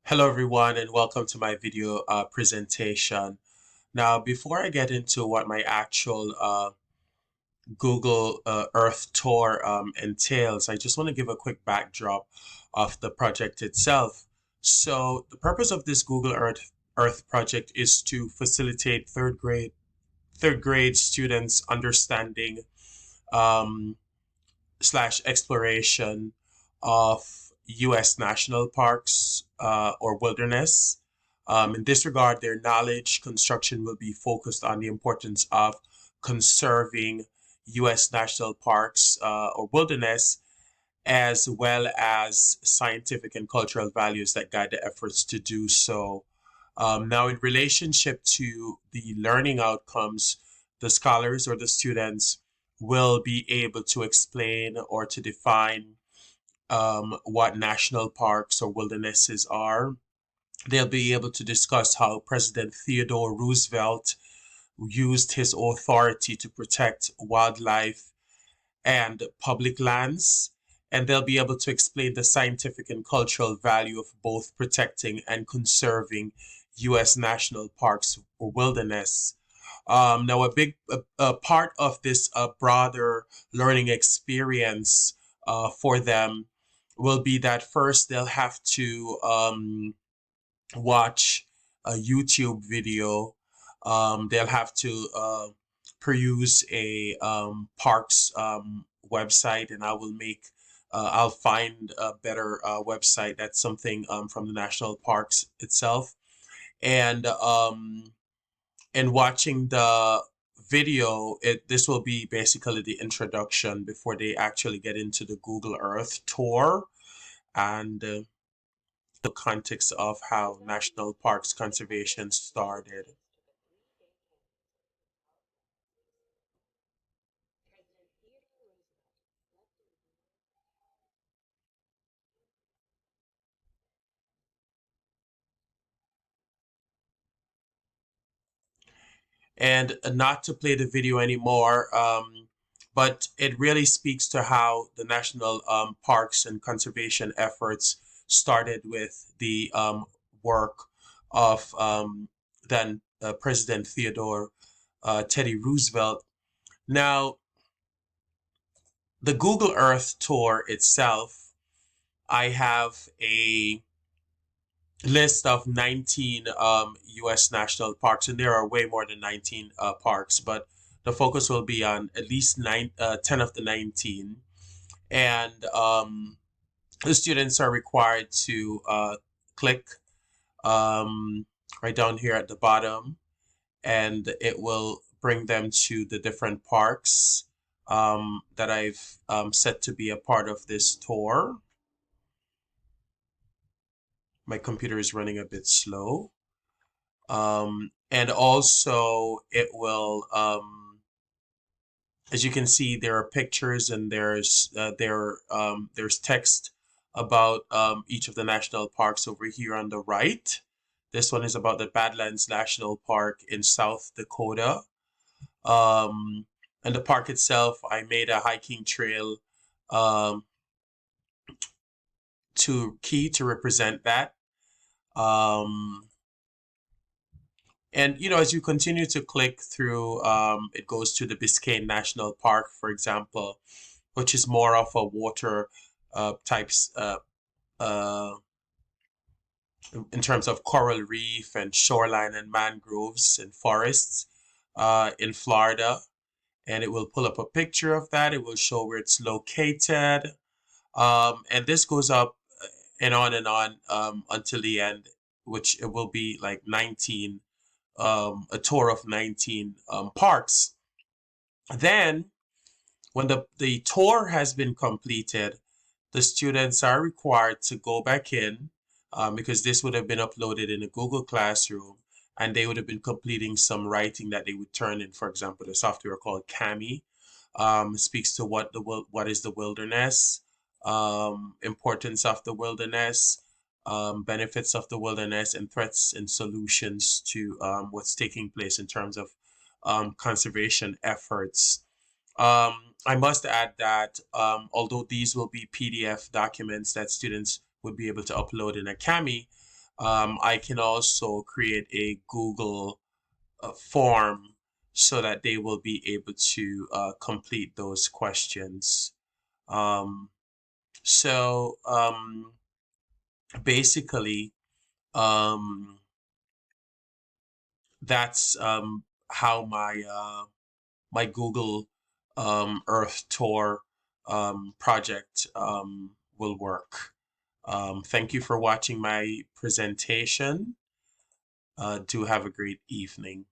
Hello everyone and welcome to my video presentation. Now before I get into what my actual Google Earth tour entails, I just want to give a quick backdrop of the project itself. So the purpose of this Google Earth project is to facilitate third grade students understanding um, slash exploration of U.S. national parks or wilderness. In this regard, their knowledge construction will be focused on the importance of conserving U.S. national parks or wilderness, as well as scientific and cultural values that guide the efforts to do so. Now, in relationship to the learning outcomes, the scholars or the students will be able to explain or to define what national parks or wildernesses are. They'll be able to discuss how President Theodore Roosevelt used his authority to protect wildlife and public lands. And they'll be able to explain the scientific and cultural value of both protecting and conserving U.S. national parks or wilderness. Now, a part of this broader learning experience for them will be that first they'll have to watch a YouTube video. They'll have to peruse a parks website, and I'll find a better website. That's something from the national parks itself, and watching the video, this will be basically the introduction before they actually get into the Google Earth tour and the context of how national parks conservation started. And not to play the video anymore, but it really speaks to how the national parks and conservation efforts started with the work of then President Theodore Teddy Roosevelt. Now, the Google Earth tour itself, I have a list of 19 U.S. national parks, and there are way more than 19 parks, but the focus will be on at least 10 of the 19. And the students are required to click um, right down here at the bottom, and it will bring them to the different parks that I've set to be a part of this tour. My computer is running a bit slow. And also it will, as you can see, there are pictures and there's text about each of the national parks over here on the right. This one is about the Badlands National Park in South Dakota. Um, and the park itself, I made a hiking trail um, to represent that. Um, And as you continue to click through, it goes to the Biscayne National Park, for example, which is more of a water types uh, in terms of coral reef and shoreline and mangroves and forests in Florida. And it will pull up a picture of that. It will show where it's located. And this goes up and on until the end, which it will be like 19 a tour of 19 parks. Then, when the tour has been completed, the students are required to go back in because this would have been uploaded in a Google Classroom, and they would have been completing some writing that they would turn in. For example, the software called Cami speaks to what is the wilderness, importance of the wilderness, benefits of the wilderness, and threats and solutions to what's taking place in terms of conservation efforts. I must add that although these will be PDF documents that students would be able to upload in a Cami, I can also create a Google form so that they will be able to complete those questions. Um, so basically, um, that's how my Google Earth tour project will work. Thank you for watching my presentation. Do have a great evening.